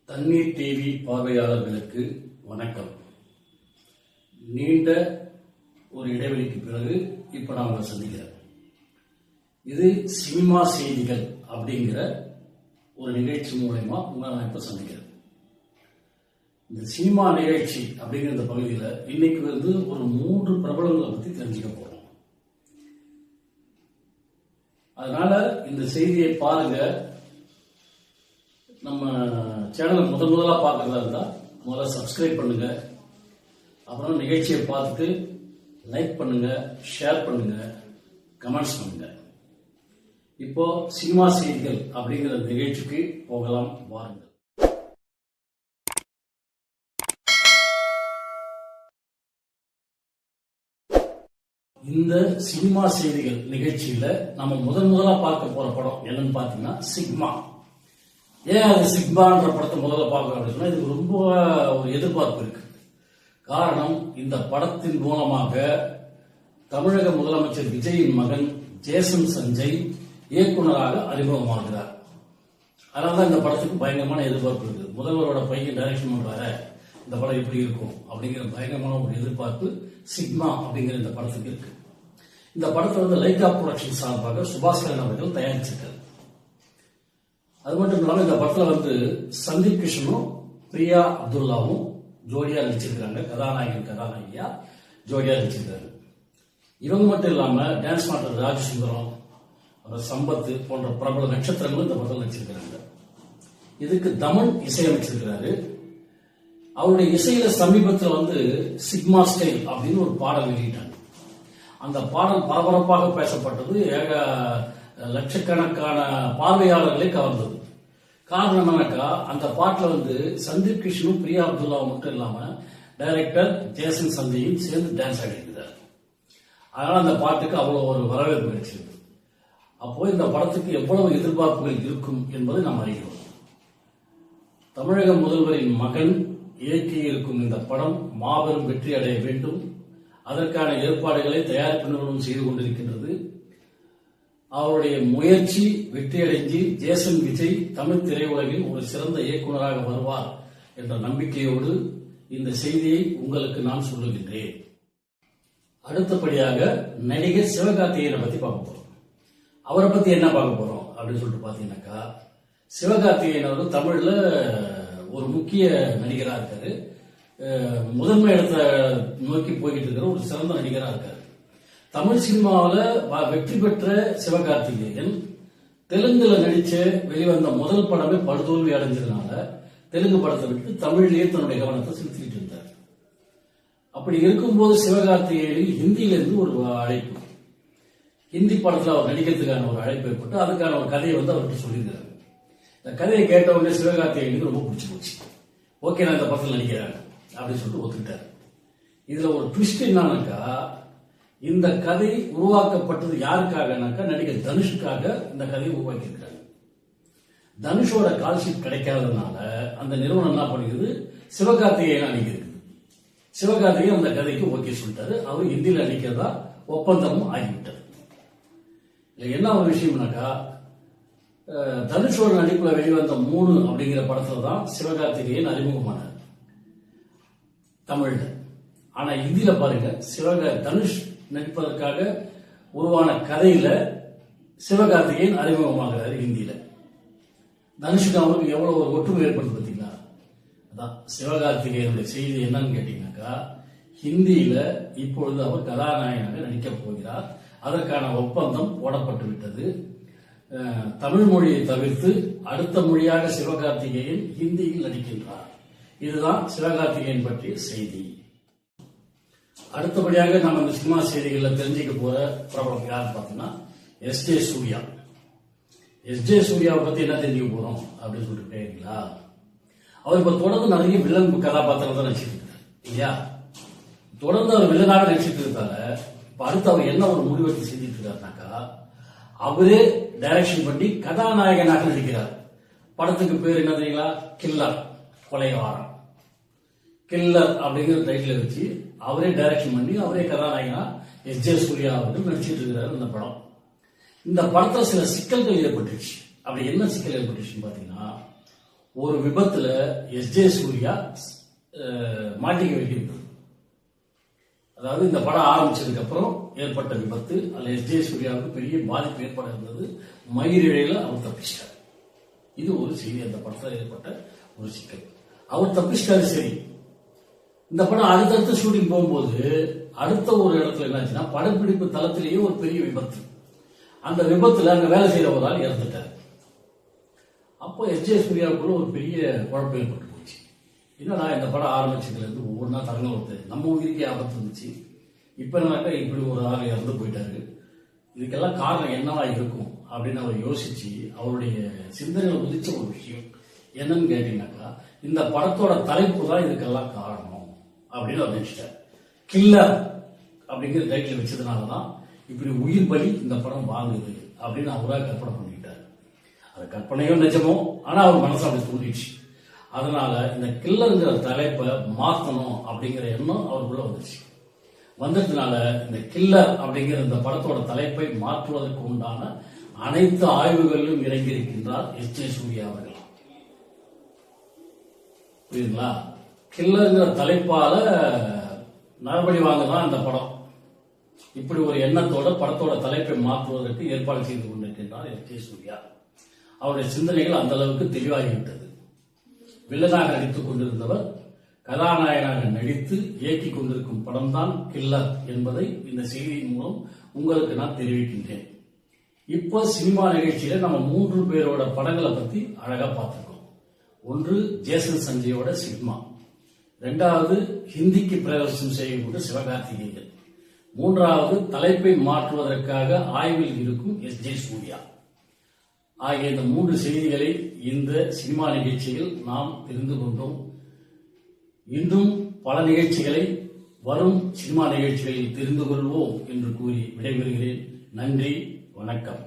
தண்ணீர் டிவி பார்வையாளர்களுக்கு வணக்கம். நீண்ட ஒரு இடைவெளிக்கு பிறகு இப்ப நான் உங்களை சந்திக்கிறேன். இது சினிமா செய்திகள் அப்படிங்கிற ஒரு நிகழ்ச்சி மூலமா உங்களை நான் இப்ப சந்திக்கிறேன். இந்த சினிமா நிகழ்ச்சி அப்படிங்கிற இந்த பகுதியில் இன்னைக்கு ஒரு 3 பிரபலங்களை பத்தி தெரிஞ்சுக்க போறோம். அதனால இந்த செய்தியை பாருங்க. நம்ம சேனலை முதலா பார்க்கறதா இருந்தா முதல்ல சப்ஸ்கிரைப் பண்ணுங்க. அப்புறம் நிகழ்ச்சியை பார்த்துட்டு லைக் பண்ணுங்க, ஷேர் பண்ணுங்க, கமெண்ட்ஸ் பண்ணுங்க. இப்போ சினிமா செய்திகள் அப்படிங்கிற நிகழ்ச்சிக்கு போகலாம் வாருங்கள். இந்த சினிமா செய்திகள் நிகழ்ச்சியில நம்ம முதலா பார்க்க போற படம் என்னன்னு பாத்தீங்கன்னா சிக்மா. ஏன் அது சிக்மான்ற படத்தை முதல்ல பார்க்கணும் அப்படின்னா இதுக்கு ரொம்ப ஒரு எதிர்பார்ப்பு இருக்கு. காரணம், இந்த படத்தின் மூலமாக தமிழக முதலமைச்சர் விஜயின் மகன் ஜேசன் சஞ்சய் இயக்குநராக அறிமுகமாகிறார். அதனாலதான் இந்த படத்துக்கு பயங்கரமான எதிர்பார்ப்பு இருக்கு. முதல்வரோட பையன் டைரக்ஷன் பண்றாரு, இந்த படம் எப்படி இருக்கும் அப்படிங்கிற பயங்கரமான ஒரு எதிர்பார்ப்பு சிக்மா அப்படிங்கிற இந்த படத்துக்கு இருக்கு. இந்த படத்தை லைகா புரொடக்ஷன் சார்பாக சுபாஸ்கரன் அவர்கள் தயாரிச்சிருக்காரு. அது மட்டும் இல்லாம இந்த படத்துல சந்தீப் கிருஷ்ணனும் பிரியா அப்துல்லாவும் ஜோடியா நடிச்சிருக்காங்க. கதாநாயகியா ஜோடியா நடிச்சிருக்காங்க. இவங்க மட்டும் இல்லாம டான்ஸ் மாஸ்டர் ராஜசுந்தரம், சம்பத் போன்ற பிரபல நட்சத்திரங்களும் இந்த படத்தில் நடிச்சிருக்காங்க. இதுக்கு தமன் இசையமைச்சிருக்கிறாரு. அவருடைய இசையில சமீபத்தில் சிக்மா ஸ்டைல் அப்படின்னு ஒரு பாடல் வெளியிட்டாங்க. அந்த பாடல் பரபரப்பாக பேசப்பட்டது. லட்சக்கணக்கான பார்வையாளர்களை கவர்ந்தது. காரணம் என்னன்னாக்கா, அந்த பாட்டுல சந்தீப் கிருஷ்ணனும் பிரியா அப்துல்லாவும் மட்டும் இல்லாம டைரக்டர் ஜேசன் சஞ்சயும் சேர்ந்து டான்ஸ் ஆடிக்கிறார். அதனால அந்த பாட்டுக்கு அவ்வளவு ஒரு வரவேற்பு கிடைச்சிருக்கு. அப்போ இந்த படத்துக்கு எவ்வளவு எதிர்பார்ப்புகள் இருக்கும் என்பதை நாம் அறிகிறோம். தமிழக முதல்வரின் மகன் இயக்கி இருக்கும் இந்த படம் மாபெரும் வெற்றி அடைய வேண்டும். அதற்கான ஏற்பாடுகளை தயாரிப்பு நிறுவனம் செய்து கொண்டிருக்கின்றது. அவருடைய முயற்சி வெற்றியடைஞ்சு ஜேசன் விஜய் தமிழ் திரையுலகில் ஒரு சிறந்த இயக்குநராக வருவார் என்ற நம்பிக்கையோடு இந்த செய்தியை உங்களுக்கு நான் சொல்லுகின்றேன். அடுத்தபடியாக நடிகர் சிவகார்த்திகேயனை பத்தி பார்க்க போறோம். அவரை பத்தி என்ன பார்க்க போறோம் அப்படின்னு சொல்லிட்டு பாத்தீங்கன்னாக்கா, சிவகார்த்திகேயன் அவர் தமிழ்ல ஒரு முக்கிய நடிகராக இருக்காரு. முதன்மை இடத்தை நோக்கி போய்கிட்டு இருக்கிற ஒரு சிறந்த நடிகராக இருக்காரு. தமிழ் சினிமாவில் வெற்றி பெற்ற சிவகார்த்திகேயன் தெலுங்குல நடிச்ச வெளிவந்த முதல் படமே படுதோல்வி அடைஞ்சதுனால தெலுங்கு படத்தை விட்டு தமிழ்லயே தன்னுடைய கவனத்தை செலுத்திட்டு இருந்தார். அப்படி இருக்கும்போது சிவகார்த்திகேயனுக்கு ஹிந்தியிலிருந்து ஒரு அழைப்பு, ஹிந்தி படத்துல அவர் நடிக்கிறதுக்கான ஒரு அழைப்பு ஏற்பட்டு அதுக்கான ஒரு கதையை அவர்கிட்ட சொல்லியிருக்காரு. இந்த கதையை கேட்ட உடனே சிவகார்த்திகேயனுக்கு ரொம்ப பிடிச்சி போச்சு. ஓகே, நான் இந்த படத்தில் நடிக்கிறேன் அப்படின்னு சொல்லிட்டு ஒத்துக்கிட்டாரு. இதுல ஒரு ட்விஸ்ட் என்னன்னாக்கா, இந்த கதை உருவாக்கப்பட்டது யாருக்காகனாக்கா நடிகர் தனுஷுக்காக இந்த கதையை உருவாக்கி இருக்காங்க. தனுஷோட கால்ஷீட் கிடைக்காததுனால அந்த நிறுவனம் என்ன பண்ணுகிறது, சிவகார்த்திகேயன் அணிக்கிறது. சிவகார்த்திகேயன் அந்த கதைக்கு ஓகே சொல்லிட்டாரு. அவர் ஹிந்தியில் நடிக்கிறதா ஒப்பந்தமும் ஆகிவிட்டார். என்ன ஒரு விஷயம்னாக்கா, தனுஷோட நடிப்புல வெளிவந்த 3 அப்படிங்கிற படத்துல தான் சிவகார்த்திகேயன் அறிமுகமானார் தமிழ்ல. ஆனா ஹிந்தியில பாருங்க, தனுஷ் நடிப்பதற்காக உருவான கதையில சிவகார்த்திகேயன் அறிமுகமாகிறார் ஹிந்தியில. தனுஷுக்கு அவருக்கு எவ்வளவு ஒரு ஒற்றுமை ஏற்படுது பார்த்தீங்களா? அதான் சிவகார்த்திகேயனுடைய செய்தி என்னன்னு கேட்டீங்கன்னாக்கா, ஹிந்தியில இப்பொழுது அவர் கதாநாயகனாக நடிக்கப் போகிறார். அதற்கான ஒப்பந்தம் போடப்பட்டு விட்டது. தமிழ் மொழியை தவிர்த்து அடுத்த மொழியாக சிவகார்த்திகேயன் ஹிந்தியில் நடிக்கின்றார். இதுதான் சிவகார்த்திகேயன் பற்றிய செய்தி. அடுத்தபடியாக நம்ம இந்த சினிமா செய்திகளில் தெரிஞ்சுக்க போற பிரபலம் யாருன்னு பார்த்தீங்கன்னா எஸ்.ஜே. சூர்யா. எஸ்.ஜே. சூர்யாவை பத்தி என்ன தெரிஞ்சுக்க போறோம் அப்படின்னு சொல்லிட்டு கேட்கிறீங்களா? அவர் இப்ப தொடர்ந்து நிறைய வில்லன் கதாபாத்திரம் தான் நடிச்சிட்டு இருக்காரு இல்லையா? தொடர்ந்து அவர் வில்லனாக நடிச்சிட்டு இருக்காரு. இப்ப அடுத்து அவர் என்ன ஒரு முடிவெடுத்து செஞ்சிட்டு இருக்காருனாக்கா, அவரே டைரக்ஷன் பண்ணி கதாநாயகனாக நடிக்கிறார். படத்துக்கு பேர் என்ன தெரியுங்களா? கில்லர், கொலைகாரன். கில்லர் அப்படிங்கிற டைட்டில் வச்சு அவரே டைரக்ஷன் பண்ணி அவரே கதாநாயகனா எஸ்.ஜே. சூர்யா அவர்கள் நடிச்சிட்டு இருக்கிறார் இந்த படம். இந்த படத்துல சில சிக்கல்கள் ஏற்பட்டுச்சு. அப்படி என்ன சிக்கல் ஏற்பட்டுச்சுன்னு பாத்தீங்கன்னா, ஒரு விபத்துல எஸ்.ஜே. சூர்யா மாட்டிக்க வேண்டியிருந்தது. அதாவது இந்த படம் ஆரம்பிச்சதுக்கு அப்புறம் ஏற்பட்ட விபத்து, அதுல எஸ்.ஜே. சூர்யாவுக்கு பெரிய பாதிப்பு ஏற்பட இருந்தது. மயிரிழையில அவர் தப்பிச்சிட்டார். இது ஒரு செய்தி. அந்த படத்தில் ஏற்பட்ட ஒரு சிக்கல். அவர் தப்பிச்சிட்டாரு. சரி, இந்த படம் அடுத்தடுத்து ஷூட்டிங் போகும்போது அடுத்த ஒரு இடத்துல என்னாச்சுன்னா, படப்பிடிப்பு தளத்திலேயே ஒரு பெரிய விபத்து. அந்த விபத்துல அங்க வேலை செய்யற ஒரு ஆள் இறந்துட்டார். அப்போ எஸ்.ஜே. சூர்யாவுக்குள்ள ஒரு பெரிய குழப்பம் ஏற்பட்டு போச்சு. என்னடா இந்த படம் ஆரம்பிச்சதுல இருந்து ஒவ்வொன்றா தரங்க ஒருத்தர் நம்ம உயிருக்கே ஆபத்து இருந்துச்சு, இப்ப என்னக்கா இப்படி ஒரு ஆள் இறந்து போயிட்டாரு, இதுக்கெல்லாம் காரணம் என்னவா இருக்கும் அப்படின்னு அவர் யோசிச்சு அவருடைய சிந்தனையில உதிச்ச ஒரு விஷயம் என்னன்னு கேட்டீங்கன்னாக்கா, இந்த படத்தோட தலைப்பு தான் இதுக்கெல்லாம் காரணம் அப்படின்னு அவர் நினைச்சிட்டார். கில்லர் அப்படிங்கிற டைட்டில் வச்சதுனாலதான் இப்படி உயிர் பலி இந்த படம் வாங்குது அப்படின்னு அவரா கற்பனை பண்ணிக்கிட்டார். அது கற்பனையோ நிஜமோ, ஆனா அவர் மனசு அப்படி தோணிடுச்சு. அதனால இந்த கில்லருங்கிற தலைப்பை மாற்றணும் அப்படிங்கிற எண்ணம் அவருக்குள்ள வந்துச்சு. வந்ததுனால இந்த கில்லர் அப்படிங்கிற இந்த படத்தோட தலைப்பை மாற்றுவதற்கு உண்டான அனைத்து ஆய்வுகளிலும் இறங்கி இருக்கின்றார் எஸ்.ஜே. சூர்யா அவர்கள். புரியுதுங்களா? கில்லருங்கிற தலைப்பால நரபலி வாங்கதான் இந்த படம். இப்படி ஒரு எண்ணத்தோட படத்தோட தலைப்பை மாற்றுவதற்கு ஏற்பாடு செய்து கொண்டிருக்கின்றார் எஸ்.ஜே. சூர்யா. அவருடைய சிந்தனைகள் அந்த அளவுக்கு தெளிவாகிவிட்டது. வில்லனாக நடித்துக் கொண்டிருந்தவர் கதாநாயகனாக நடித்து இயக்கிக் கொண்டிருக்கும் படம் தான் கில்லர் என்பதை இந்த செய்தியின் மூலம் உங்களுக்கு நான் தெரிவிக்கின்றேன். இப்போ சினிமா நிகழ்ச்சியில நம்ம 3 பேரோட படங்களை பத்தி அழகா பார்த்திருக்கோம். ஒன்று ஜேசன் சஞ்சயோட சிக்மா, 2வது ஹிந்திக்கு பிரவேசம் செய்யக்கூடிய சிவகார்த்திகேயன், 3வது தலைப்பை மாற்றுவதற்காக ஆய்வில் இருக்கும் எஸ்.ஜே. சூர்யா ஆகிய இந்த 3 செய்திகளை இந்த சினிமா நிகழ்ச்சியில் நாம் தெரிந்து கொண்டோம். இன்னும் பல நிகழ்ச்சிகளை வரும் சினிமா நிகழ்ச்சிகளில் தெரிந்து கொள்வோம் என்று கூறி விடைபெறுகிறேன். நன்றி, வணக்கம்.